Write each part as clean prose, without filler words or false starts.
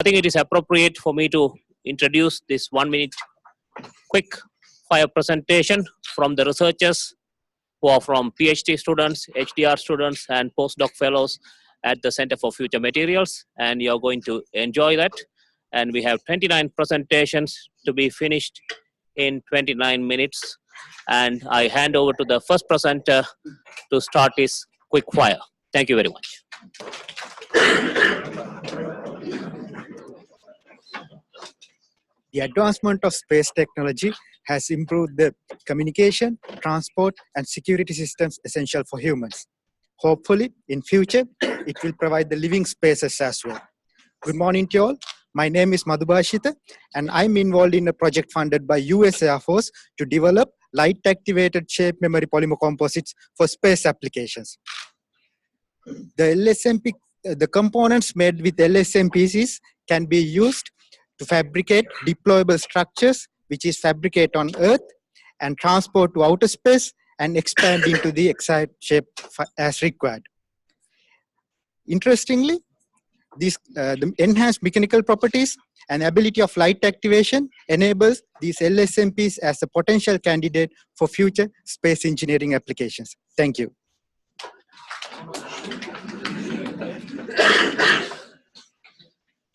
I think it is appropriate for me to introduce this 1 minute quick fire presentation from the researchers who are from PhD students, HDR students, and postdoc fellows at the Center for Future Materials, and you're going to enjoy that. And we have 29 presentations to be finished in 29 minutes. And I hand over to the first presenter to start his quick fire. Thank you very much. The advancement of space technology has improved the communication, transport, and security systems essential for humans. Hopefully, in future, it will provide the living spaces as well. Good morning to you all. My name is Madhubashita, and I'm involved in a project funded by US Air Force to develop light-activated shape memory polymer composites for space applications. The components made with LSMPCs can be used to fabricate deployable structures, which is fabricate on Earth and transport to outer space and expand into the exact shape as required. Interestingly, the enhanced mechanical properties and ability of light activation enables these LSMPs as a potential candidate for future space engineering applications. Thank you.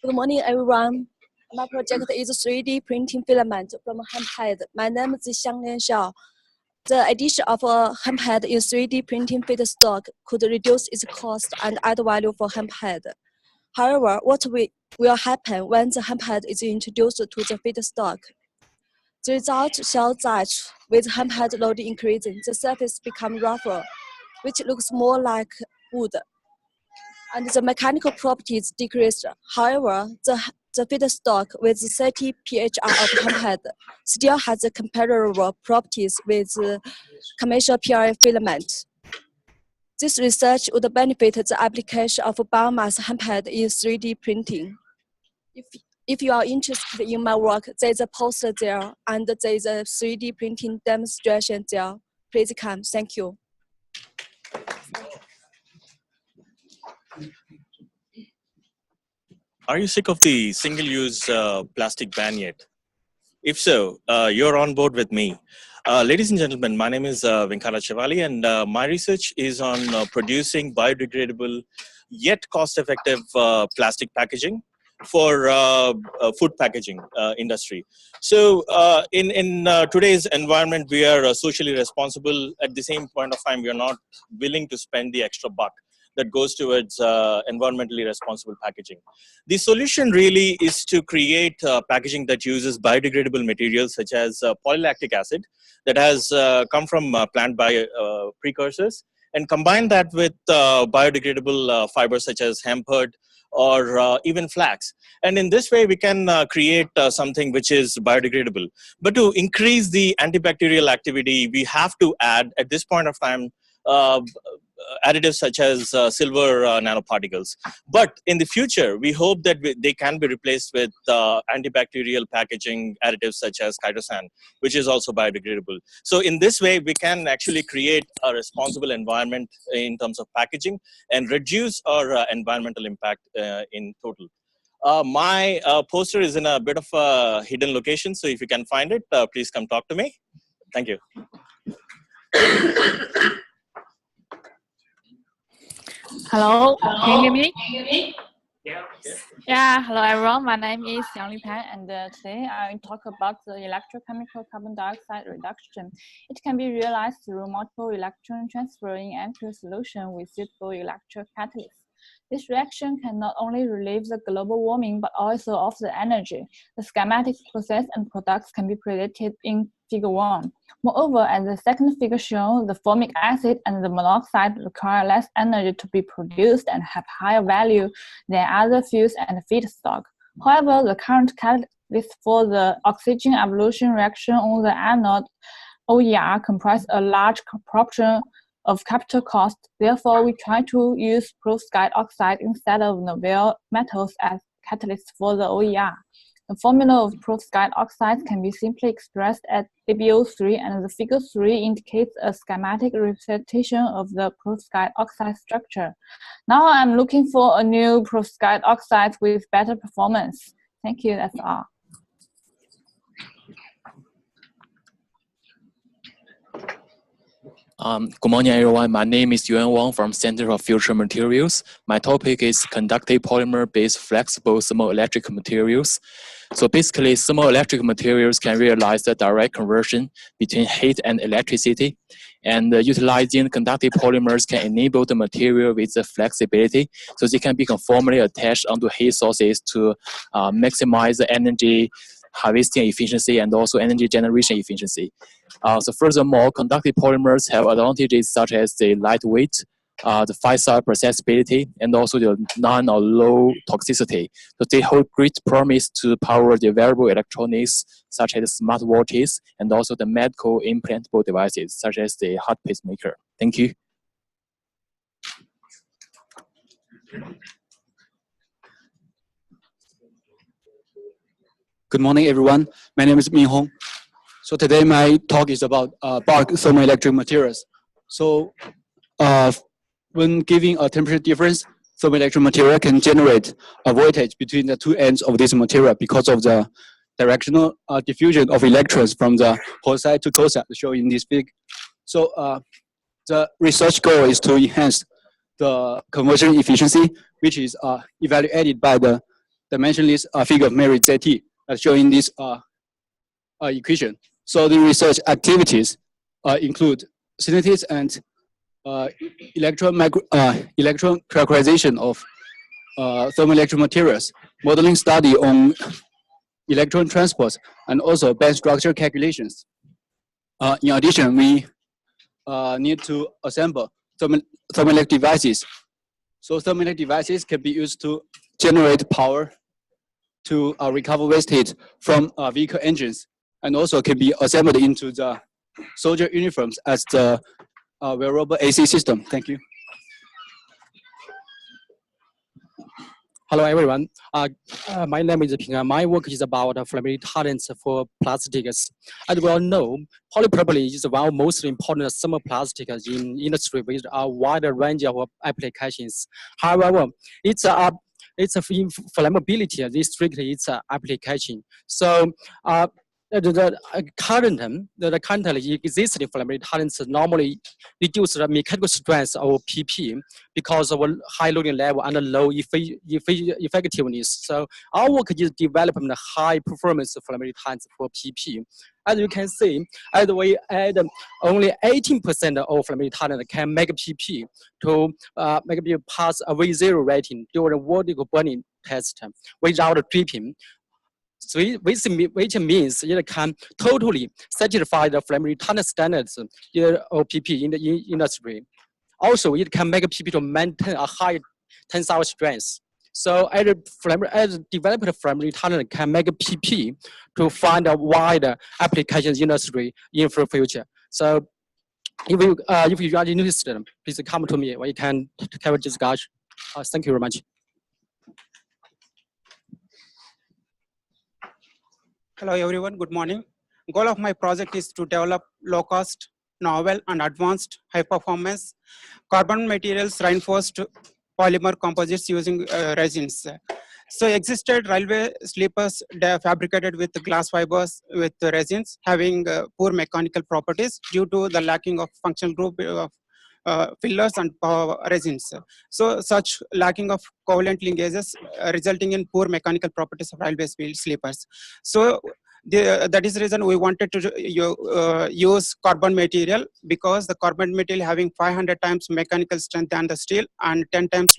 Good morning, everyone. My project is 3D printing filament from hemp head. My name is Xiangnian Xiao. The addition of a hemp head in 3D printing feedstock could reduce its cost and add value for hemp head. However, what will happen when the hemp head is introduced to the feedstock? The result shows that with hemp head load increasing, the surface becomes rougher, which looks more like wood, and the mechanical properties decrease. However, the feedstock with 30 pHr of hemp head still has the comparable properties with commercial PRA filament. This research would benefit the application of biomass hemp head in 3D printing. If you are interested in my work, there's a poster there and there's a 3D printing demonstration there. Please come. Thank you. Are you sick of the single-use plastic ban yet? If so, you're on board with me. Ladies and gentlemen, my name is Venkata Chevali, and my research is on producing biodegradable yet cost-effective plastic packaging for food packaging industry. So in today's environment, we are socially responsible. At the same point of time, we are not willing to spend the extra buck that goes towards environmentally responsible packaging. The solution really is to create packaging that uses biodegradable materials such as polylactic acid that has come from plant precursors, and combine that with biodegradable fibers such as hemp or even flax. And in this way, we can create something which is biodegradable. But to increase the antibacterial activity, we have to add, at this point of time, additives such as silver nanoparticles. But in the future, we hope that they can be replaced with antibacterial packaging additives such as chitosan, which is also biodegradable. So in this way, we can actually create a responsible environment in terms of packaging and reduce our environmental impact in total. My poster is in a bit of a hidden location, so if you can find it, please come talk to me. Thank you. Hello, can you hear me? Yeah, hello everyone. My name is Yang Pan, and today I will talk about the electrochemical carbon dioxide reduction. It can be realized through multiple electron transfer in aqueous solution with suitable electrocatalysts. This reaction can not only relieve the global warming but also of the energy. The schematic process and products can be predicted in Figure 1. Moreover, as the second figure shows, the formic acid and the monoxide require less energy to be produced and have higher value than other fuels and feedstock. However, the current catalyst for the oxygen evolution reaction on the anode OER comprise a large proportion of capital cost. Therefore, we try to use perovskite oxide instead of novel metals as catalysts for the OER. The formula of perovskite oxides can be simply expressed at ABO3, and the figure 3 indicates a schematic representation of the perovskite oxide structure. Now I'm looking for a new perovskite oxide with better performance. Thank you, that's all. Good morning, everyone. My name is Yuan Wang from Center for Future Materials. My topic is conductive polymer-based flexible thermoelectric materials. So basically, thermoelectric materials can realize the direct conversion between heat and electricity. And utilizing conductive polymers can enable the material with the flexibility, so they can be conformally attached onto heat sources to maximize the energy harvesting efficiency and also energy generation efficiency. So furthermore, conductive polymers have advantages such as the lightweight, the fissile processability, and also the non or low toxicity. So they hold great promise to power the wearable electronics such as smartwatches and also the medical implantable devices such as the heart pacemaker. Thank you. Good morning, everyone. My name is Min Hong. So today my talk is about bulk thermoelectric materials. So when giving a temperature difference, thermoelectric material can generate a voltage between the two ends of this material because of the directional diffusion of electrons from the hot side to cold side, shown in this figure. So the research goal is to enhance the conversion efficiency, which is evaluated by the dimensionless figure of merit ZT, as shown in this equation. So the research activities include synthesis and electron characterization of thermoelectric materials, modeling study on electron transport, and also band structure calculations. In addition, we need to assemble thermoelectric devices. So thermoelectric devices can be used to generate power to recover waste heat from vehicle engines, and also can be assembled into the soldier uniforms as the wearable AC system. Thank you. Hello, everyone. My name is Ping. My work is about flame retardants for plastics. As we all know, polypropylene is one of the most important thermoplastics in industry with a wide range of applications. However, it's flammability restrict its application. So the currently existing flame retardants normally reduce the mechanical strength of PP because of a high loading level and low effectiveness. So our work is developing a high performance flame retardants for PP. As you can see, as we add only 18% of flame retardant can make PP to make PP pass a V0 rating during vertical burning test without dripping. So which means it can totally satisfy the flame retardant standards of PP in the industry. Also, it can make PP to maintain a high tensile strength. So as developed flame retardant can make PP to find a wider applications industry in the future. So if you are interested, please come to me. We can have a discussion. Thank you very much. Hello everyone, good morning. Goal of my project is to develop low-cost, novel and advanced high-performance carbon materials reinforced polymer composites using resins. So existed railway sleepers fabricated with glass fibers with resins having poor mechanical properties due to the lacking of functional group of fillers and resins. So such lacking of covalent linkages resulting in poor mechanical properties of railway sleepers. So that is the reason we wanted to use carbon material, because the carbon material having 500 times mechanical strength than the steel and 10 times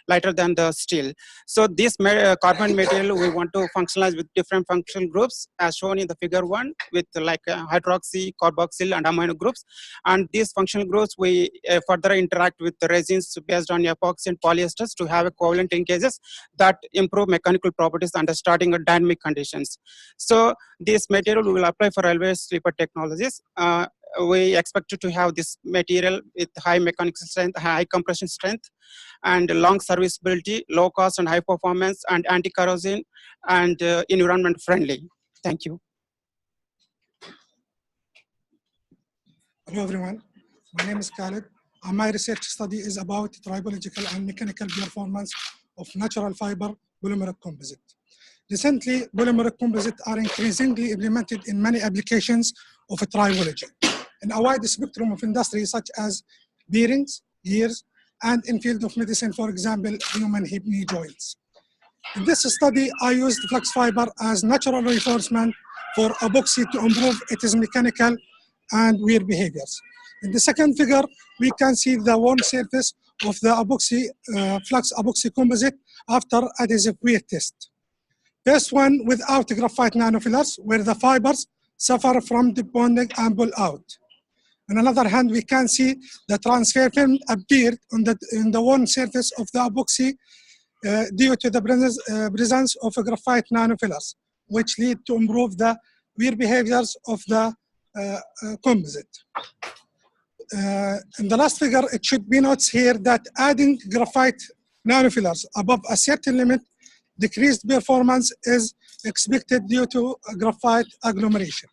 lighter than the steel. So this carbon material we want to functionalize with different functional groups as shown in the figure 1 with like hydroxy, carboxyl and amino groups. And these functional groups we further interact with the resins based on epoxy and polyesters to have a covalent linkages that improve mechanical properties under starting dynamic conditions. So this material we will apply for railway sleeper technologies. we expect to have this material with high mechanical strength, high compression strength, and long serviceability, low cost and high performance, and anti-corrosion, and environment friendly. Thank you. Hello everyone, my name is Khaled, and my research study is about tribological and mechanical performance of natural fiber polymeric composite. Recently, polymeric composites are increasingly implemented in many applications of tribology in a wide spectrum of industries such as bearings, gears, and in field of medicine, for example, human hip knee joints. In this study, I used flex fiber as natural reinforcement for epoxy to improve its mechanical and wear behaviors. In the second figure, we can see the worn surface of the epoxy, flex epoxy composite after adhesive wear test. First one without graphite nanofillers, where the fibers suffer from debonding and pull out. On the other hand, we can see the transfer film appeared on the worn surface of the epoxy due to the presence of graphite nanofillers, which lead to improve the wear behaviors of the composite. In the last figure, it should be noted here that adding graphite nanofillers above a certain limit, decreased performance is expected due to graphite agglomeration.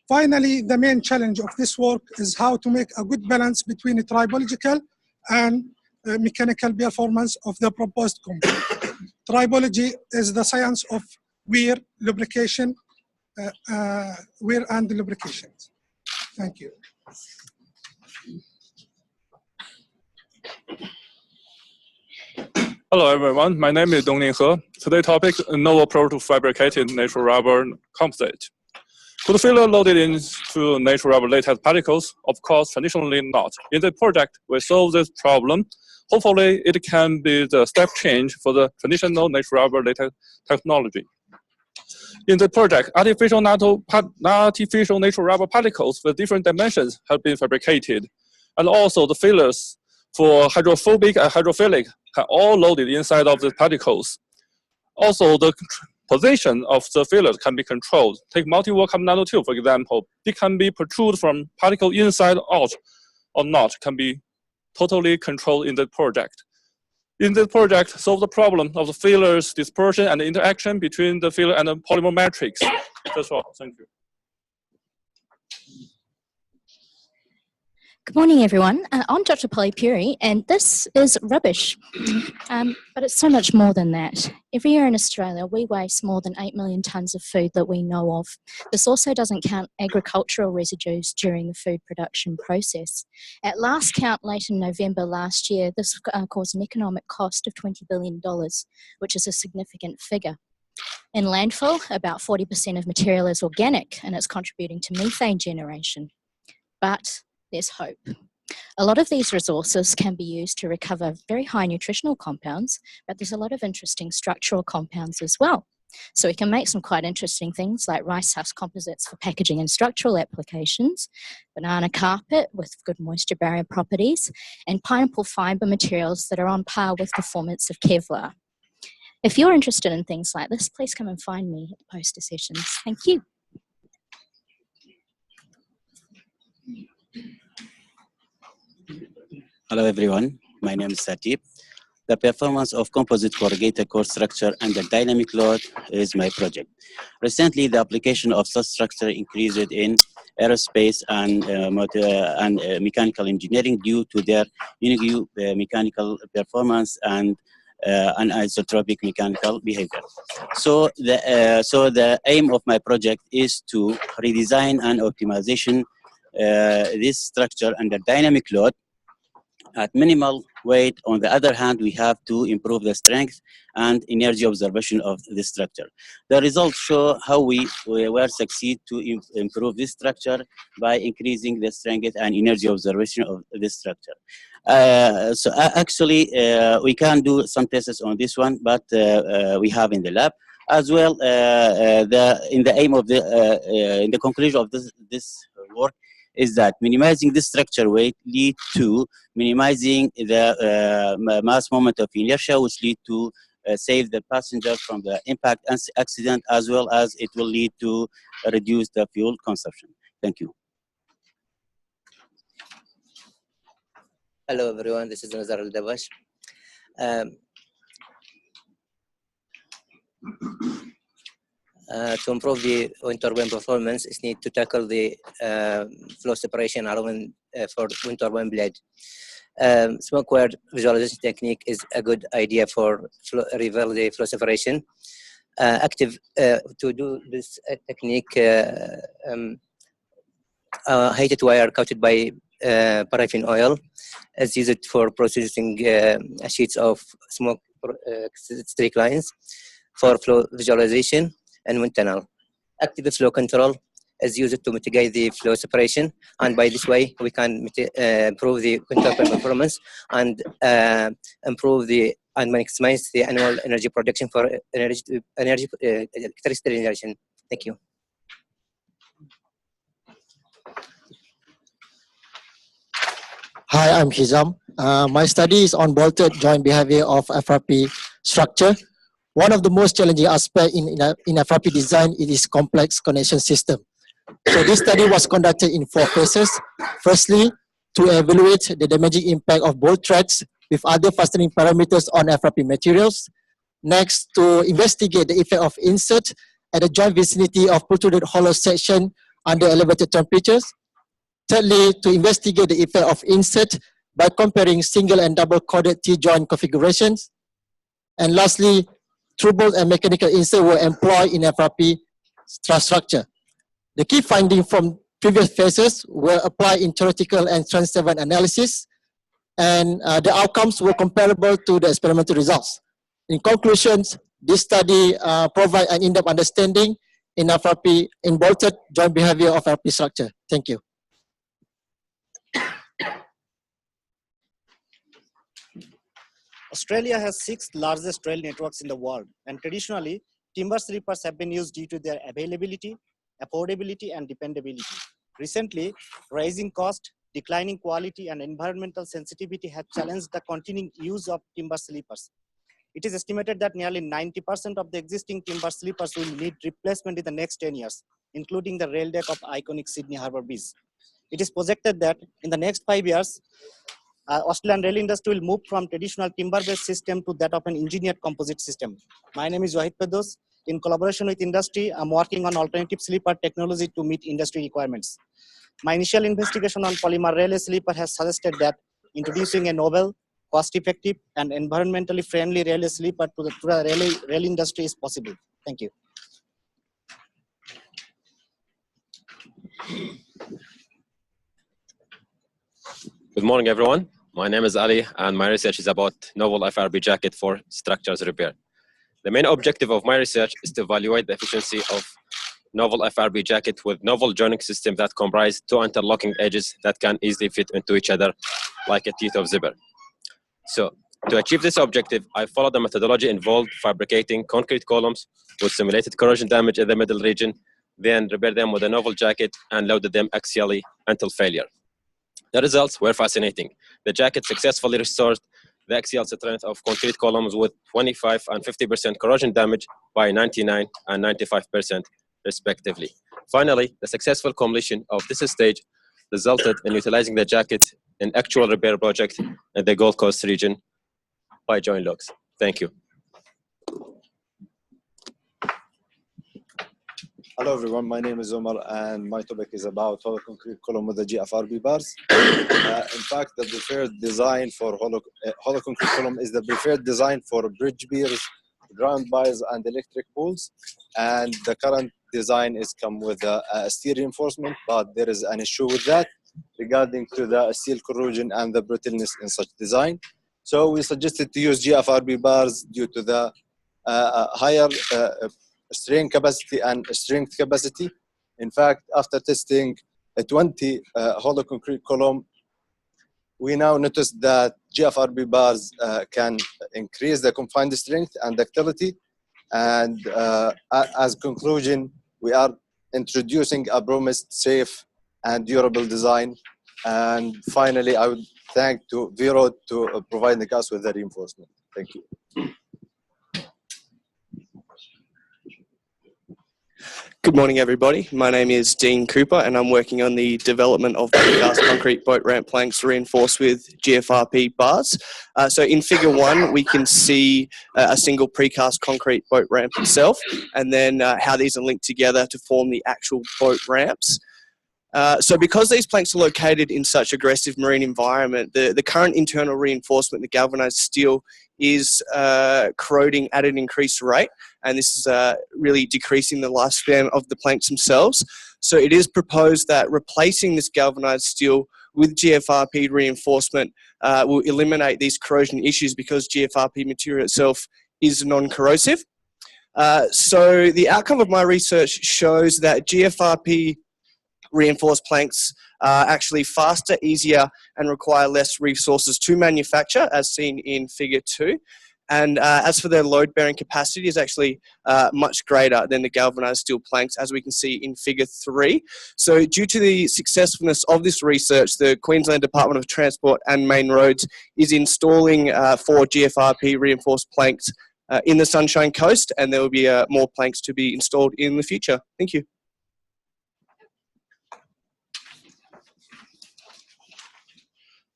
Finally, the main challenge of this work is how to make a good balance between tribological and mechanical performance of the proposed composite. Tribology is the science of wear, lubrication, wear and lubrication. Thank you. Hello everyone, my name is Dongning He. Today's topic is novel approach to fabricated natural rubber composite. Could filler loaded into natural rubber latex particles? Of course, traditionally not. In the project, we solve this problem. Hopefully, it can be the step change for the traditional natural rubber latex technology. In the project, artificial natural rubber particles with different dimensions have been fabricated. And also the fillers for hydrophobic and hydrophilic are all loaded inside of the particles. Also, the position of the fillers can be controlled. Take multi-wall carbon nanotube, for example. It can be protrude from particle inside out or not, can be totally controlled in the project. In the project, solve the problem of the fillers dispersion and the interaction between the filler and the polymer matrix. That's all. Thank you. Good morning, everyone. I'm Dr. Polly Puri, and this is rubbish. But it's so much more than that. Every year in Australia, we waste more than 8 million tonnes of food that we know of. This also doesn't count agricultural residues during the food production process. At last count, late in November last year, this caused an economic cost of $20 billion, which is a significant figure. In landfill, about 40% of material is organic, and it's contributing to methane generation. But there's hope. A lot of these resources can be used to recover very high nutritional compounds, but there's a lot of interesting structural compounds as well. So we can make some quite interesting things like rice husk composites for packaging and structural applications, banana carpet with good moisture barrier properties, and pineapple fiber materials that are on par with performance of Kevlar. If you're interested in things like this, please come and find me at the poster sessions. Thank you. Hello everyone, my name is Satip. The performance of composite corrugated core structure under dynamic load is my project. Recently, the application of such structure increased in aerospace and mechanical engineering due to their unique mechanical performance and anisotropic mechanical behavior. So the aim of my project is to redesign and optimization this structure under dynamic load at minimal weight. On the other hand, we have to improve the strength and energy observation of this structure. The results show how we will succeed to improve this structure by increasing the strength and energy observation of this structure. Actually, we can do some tests on this one, but we have in the lab as well. In the conclusion of this work, is that minimizing the structure weight lead to minimizing the mass moment of inertia, which lead to save the passenger from the impact and accident, as well as it will lead to reduce the fuel consumption. Thank you. Hello everyone, this is Nazar Al-Dabash. To improve the wind turbine performance, it's need to tackle the flow separation around for wind turbine blade. Smoke wire visualization technique is a good idea for reveal the flow separation. To do this technique, heated wire coated by paraffin oil is used for processing sheets of smoke streak lines for flow visualization and wind tunnel. Active flow control is used to mitigate the flow separation, and by this way we can improve the wind turbine performance and improve and maximize the annual energy production for electricity generation. Thank you. Hi, I'm Hizam. My study is on bolted joint behavior of FRP structure. One of the most challenging aspects in FRP design is complex connection system. So this study was conducted in 4 phases. Firstly, to evaluate the damaging impact of bolt threads with other fastening parameters on FRP materials. Next, to investigate the effect of insert at the joint vicinity of protruded hollow section under elevated temperatures. Thirdly, to investigate the effect of insert by comparing single and double corded T-joint configurations. And lastly, through bolt and mechanical insert were employed in FRP structure. The key findings from previous phases were applied in theoretical and Trend 7 analysis, and the outcomes were comparable to the experimental results. In conclusions, this study provides an in-depth understanding in FRP, in bolted joint behavior of FRP structure. Thank you. Australia has 6 largest rail networks in the world, and traditionally, timber sleepers have been used due to their availability, affordability, and dependability. Recently, rising cost, declining quality, and environmental sensitivity have challenged the continuing use of timber sleepers. It is estimated that nearly 90% of the existing timber sleepers will need replacement in the next 10 years, including the rail deck of iconic Sydney Harbour Bridge. It is projected that in the next 5 years, Australian rail industry will move from traditional timber-based system to that of an engineered composite system. My name is Wahid Pedos. In collaboration with industry, I'm working on alternative sleeper technology to meet industry requirements. My initial investigation on polymer rail sleeper has suggested that introducing a novel, cost-effective, and environmentally friendly rail sleeper to the rail industry is possible. Thank you. Good morning, everyone. My name is Ali, and my research is about novel FRP jacket for structures repair. The main objective of my research is to evaluate the efficiency of novel FRP jacket with novel joining system that comprise 2 interlocking edges that can easily fit into each other like a teeth of zebra. So, to achieve this objective, I followed the methodology involved fabricating concrete columns with simulated corrosion damage in the middle region, then repaired them with a novel jacket and loaded them axially until failure. The results were fascinating. The jacket successfully restored the axial strength of concrete columns with 25 and 50% corrosion damage by 99 and 95% respectively. Finally, the successful completion of this stage resulted in utilizing the jacket in actual repair project in the Gold Coast region by joint locks. Thank you. Hello everyone, my name is Omar and my topic is about hollow concrete column with the GFRB bars. In fact, the preferred design for hollow concrete column is the preferred design for bridge piers, ground bars, and electric poles. And the current design is come with a steel reinforcement, but there is an issue with that regarding to the steel corrosion and the brittleness in such design. So we suggested to use GFRB bars due to the higher strain capacity and strength capacity. In fact, after testing a 20 hollow concrete column, we now notice that GFRB bars can increase the confined strength and ductility. And as conclusion, we are introducing a promised safe and durable design. And finally, I would thank to Vero to providing us with the reinforcement. Thank you. Good morning, everybody. My name is Dean Cooper, and I'm working on the development of precast concrete boat ramp planks reinforced with GFRP bars. So in figure 1, we can see a single precast concrete boat ramp itself, and then how these are linked together to form the actual boat ramps. So because these planks are located in such aggressive marine environment, the current internal reinforcement, the galvanized steel, is corroding at an increased rate, and this is really decreasing the lifespan of the planks themselves. So it is proposed that replacing this galvanized steel with GFRP reinforcement will eliminate these corrosion issues because GFRP material itself is non-corrosive. So the outcome of my research shows that GFRP reinforced planks are actually faster, easier, and require less resources to manufacture, as seen in figure 2. And as for their load-bearing capacity, is actually much greater than the galvanized steel planks, as we can see in figure 3. So due to the successfulness of this research, the Queensland Department of Transport and Main Roads is installing 4 GFRP reinforced planks in the Sunshine Coast, and there will be more planks to be installed in the future. Thank you.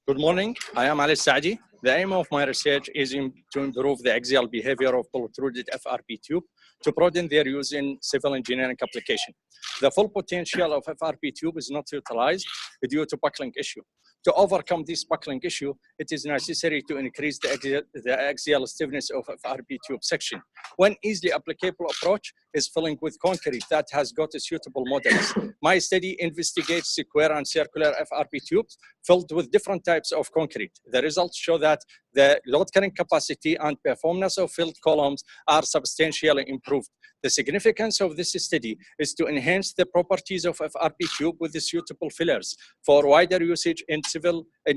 Good morning, I am Ali Saadi. The aim of my research is to improve the axial behavior of pultruded FRP tube to broaden their use in civil engineering application. The full potential of FRP tube is not utilized due to buckling issue. To overcome this buckling issue, it is necessary to increase the axial stiffness of FRP tube section. One easily applicable approach is filling with concrete that has got a suitable models. My study investigates square and circular FRP tubes filled with different types of concrete. The results show that the load carrying capacity and performance of filled columns are substantially improved. The significance of this study is to enhance the properties of FRP tube with the suitable fillers for wider usage in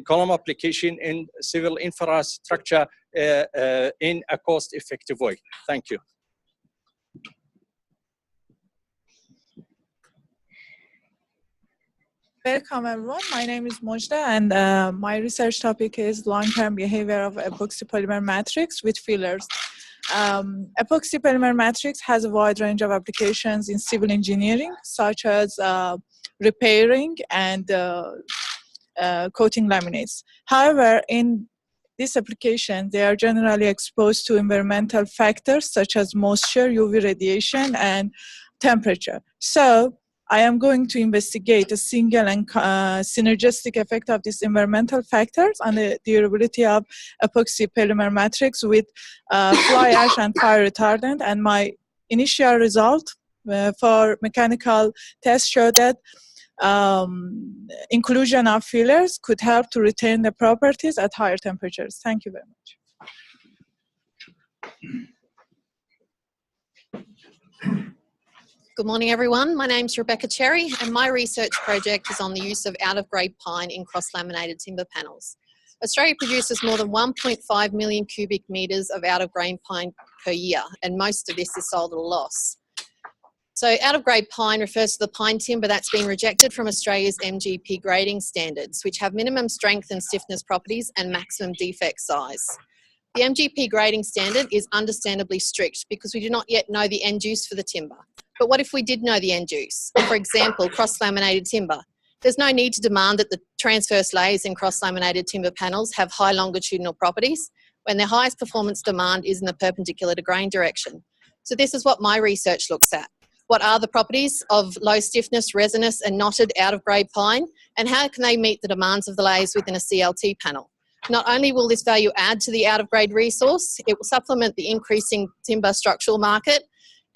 column application in civil infrastructure in a cost-effective way. Thank you. Welcome everyone, my name is Mojda and my research topic is long-term behavior of epoxy polymer matrix with fillers. Epoxy polymer matrix has a wide range of applications in civil engineering, such as repairing and coating laminates. However, in this application, they are generally exposed to environmental factors such as moisture, UV radiation, and temperature. So, I am going to investigate a single and synergistic effect of these environmental factors on the durability of epoxy polymer matrix with fly ash and fire retardant. And my initial result for mechanical tests showed that inclusion of fillers could help to retain the properties at higher temperatures. Thank you very much. Good morning, everyone. My name's Rebecca Cherry, and my research project is on the use of out-of-grade pine in cross-laminated timber panels. Australia produces more than 1.5 million cubic metres of out-of-grade pine per year, and most of this is sold at a loss. So out-of-grade pine refers to the pine timber that's been rejected from Australia's MGP grading standards, which have minimum strength and stiffness properties and maximum defect size. The MGP grading standard is understandably strict because we do not yet know the end use for the timber. But what if we did know the end use? For example, cross-laminated timber. There's no need to demand that the transverse layers in cross-laminated timber panels have high longitudinal properties when their highest performance demand is in the perpendicular to grain direction. So this is what my research looks at. What are the properties of low stiffness, resinous and knotted out-of-grade pine, and how can they meet the demands of the layers within a CLT panel? Not only will this value add to the out-of-grade resource, it will supplement the increasing timber structural market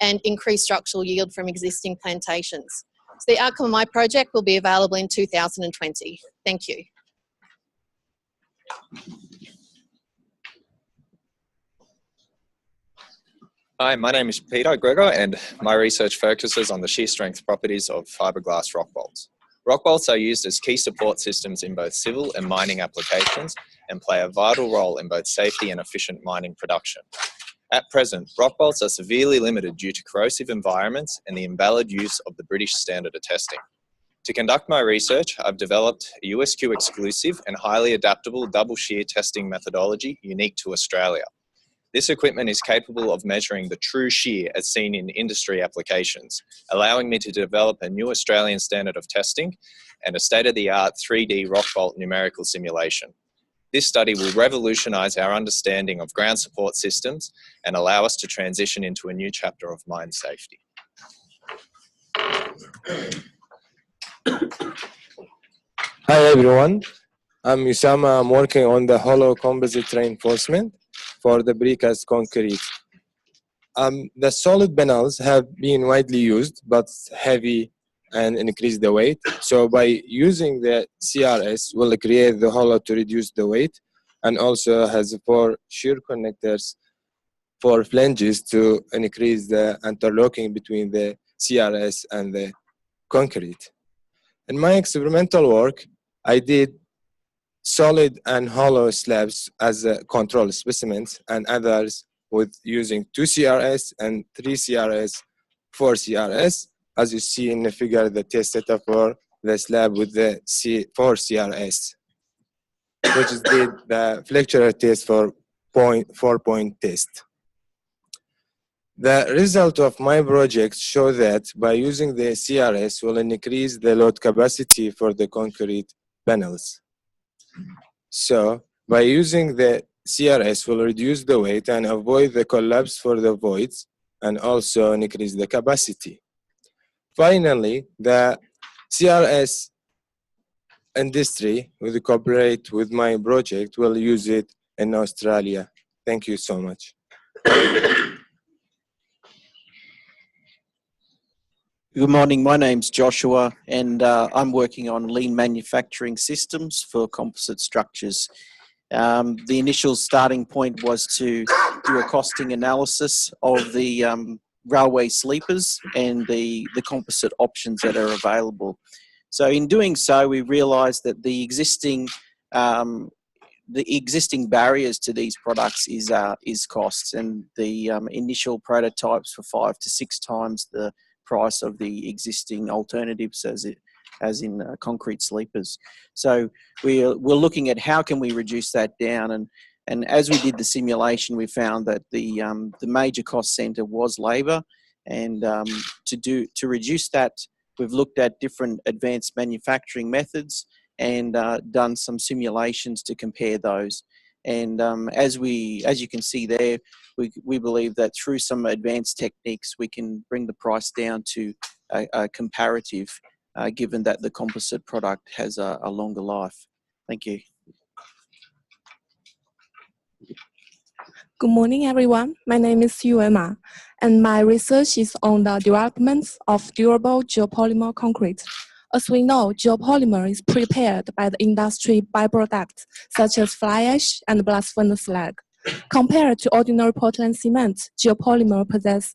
and increase structural yield from existing plantations. So the outcome of my project will be available in 2020. Thank you. Hi, my name is Peter Gregor and my research focuses on the shear strength properties of fiberglass rock bolts. Rock bolts are used as key support systems in both civil and mining applications and play a vital role in both safety and efficient mining production. At present, rock bolts are severely limited due to corrosive environments and the invalid use of the British standard of testing. To conduct my research, I've developed a USQ exclusive and highly adaptable double shear testing methodology unique to Australia. This equipment is capable of measuring the true shear as seen in industry applications, allowing me to develop a new Australian standard of testing and a state-of-the-art 3D rock bolt numerical simulation. This study will revolutionise our understanding of ground support systems and allow us to transition into a new chapter of mine safety. Hi everyone, I'm Usama. I'm working on the hollow composite reinforcement for the precast concrete. The solid panels have been widely used but heavy and increase the weight. So by using the CRS, we'll create the hollow to reduce the weight, and also has 4 shear connectors for flanges to increase the interlocking between the CRS and the concrete. In my experimental work, I did solid and hollow slabs as control specimens, and others with using 2 CRS and 3 CRS, 4 CRS. As you see in the figure, the test setup for the slab with the 4 CRS, which is the flexural test for 4-point test. The result of my project show that by using the CRS will increase the load capacity for the concrete panels. So by using the CRS will reduce the weight and avoid the collapse for the voids, and also increase the capacity. Finally, the CRS industry will cooperate with my project, will use it in Australia. Thank you so much. Good morning, my name's Joshua, and I'm working on lean manufacturing systems for composite structures. The initial starting point was to do a costing analysis of the railway sleepers and the composite options that are available. So in doing so, we realised that the existing barriers to these products is costs, and the initial prototypes were 5 to 6 times the price of the existing alternatives as in concrete sleepers. So we're looking at how can we reduce that down, and as we did the simulation, we found that the major cost center was labor, and to reduce that, we've looked at different advanced manufacturing methods and done some simulations to compare those. And as you can see there, we believe that through some advanced techniques, we can bring the price down to a comparative, given that the composite product has a longer life. Thank you. Good morning, everyone. My name is Yuema, and my research is on the development of durable geopolymer concrete. As we know, geopolymer is prepared by the industry byproducts such as fly ash and blast furnace slag. Compared to ordinary Portland cement, geopolymer possess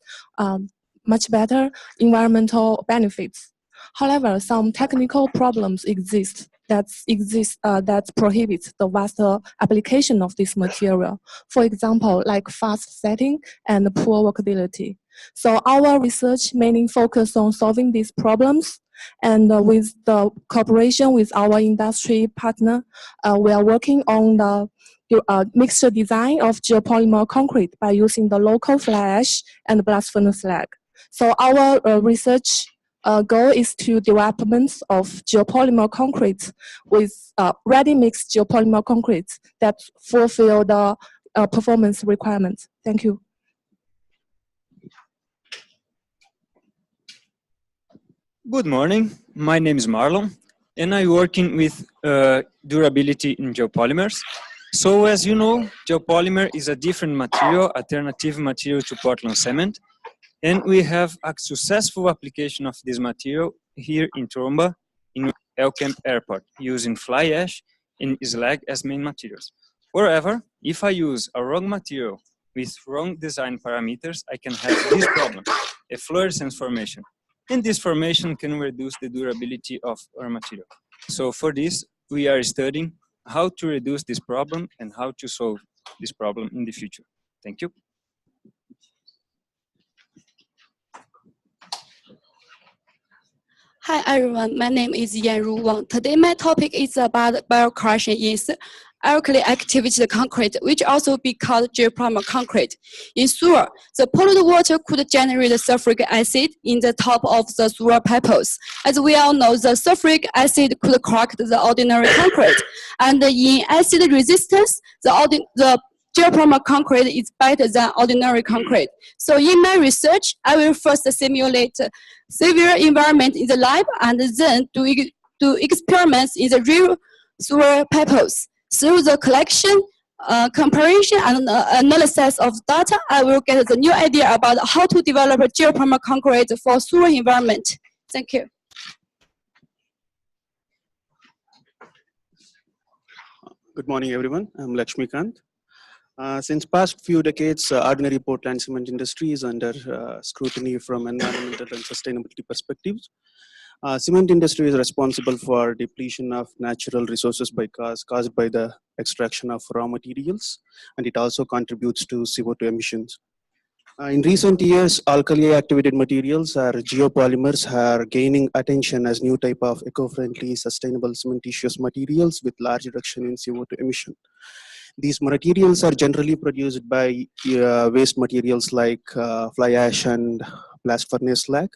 much better environmental benefits. However, some technical problems exist that prohibit the vast application of this material. For example, like fast setting and poor workability. So our research mainly focus on solving these problems, and with the cooperation with our industry partner, we are working on the mixture design of geopolymer concrete by using the local fly ash and blast furnace slag. So our research goal is to development of geopolymer concrete with ready-mixed geopolymer concrete that fulfill the performance requirements. Thank you. Good morning, my name is Marlon, and I'm working with durability in geopolymers. So as you know, geopolymer is a different material, alternative material to Portland cement. And we have a successful application of this material here in Toowoomba, in Elcamp Airport, using fly ash and slag as main materials. However, if I use a wrong material with wrong design parameters, I can have this problem, efflorescence formation. And this formation can reduce the durability of our material. So for this, we are studying how to reduce this problem and how to solve this problem in the future. Thank you. Hi everyone, my name is Yanru Wang. Today my topic is about biocrushing yeast. alkali activated concrete, which also be called geopolymer concrete. In sewer, the polluted water could generate sulfuric acid in the top of the sewer pipes. As we all know, the sulfuric acid could crack the ordinary concrete. And in acid resistance, the geopolymer concrete is better than ordinary concrete. So in my research, I will first simulate severe environment in the lab and then do experiments in the real sewer pipes. Through the collection, comparison, and analysis of data, I will get the new idea about how to develop a geopolymer concrete for sewer environment. Thank you. Good morning, everyone. I'm Lakshmikant. Since past few decades, ordinary Portland cement industry is under scrutiny from environmental and sustainability perspectives. Cement industry is responsible for depletion of natural resources caused by the extraction of raw materials, and it also contributes to CO2 emissions. In recent years, alkali activated materials or geopolymers are gaining attention as new type of eco-friendly, sustainable cementitious materials with large reduction in CO2 emission. These materials are generally produced by waste materials like fly ash and blast furnace slag,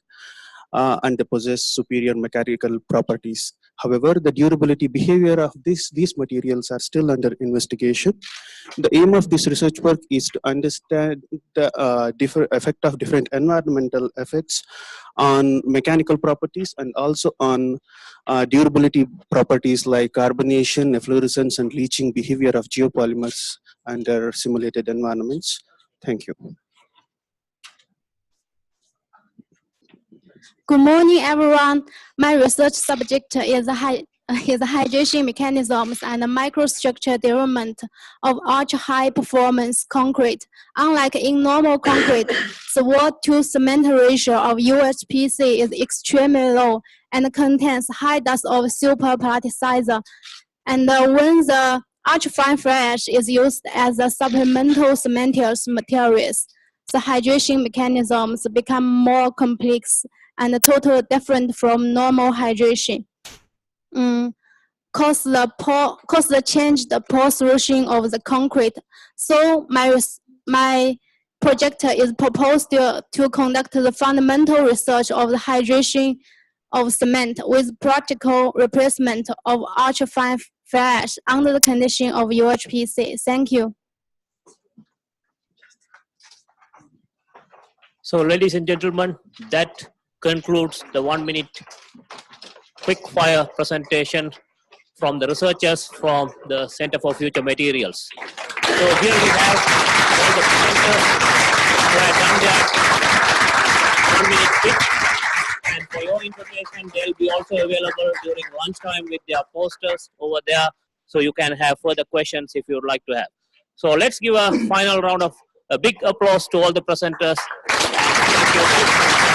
and they possess superior mechanical properties. However, the durability behavior of these materials are still under investigation. The aim of this research work is to understand the effect of different environmental effects on mechanical properties and also on durability properties like carbonation, efflorescence, and leaching behavior of geopolymers under simulated environments. Thank you. Good morning, everyone. My research subject is hydration mechanisms and microstructure development of ultra-high performance concrete. Unlike in normal concrete, the water-to-cement ratio of UHPC is extremely low and contains high dose of super plasticizer. And when the ultra-fine fly ash is used as a supplemental cementitious materials, the hydration mechanisms become more complex and totally different from normal hydration. Cause the change the pore solution of the concrete. So my project is proposed to conduct the fundamental research of the hydration of cement with practical replacement of ultrafine fly ash under the condition of UHPC. Thank you. So, ladies and gentlemen, that concludes the 1-minute quick fire presentation from the researchers from the Center for Future Materials. So here we have all the presenters who have done their 1-minute quick. And for your information, they'll be also available during lunchtime with their posters over there, so you can have further questions if you would like to have. So let's give a final round of a big applause to all the presenters. And thank you.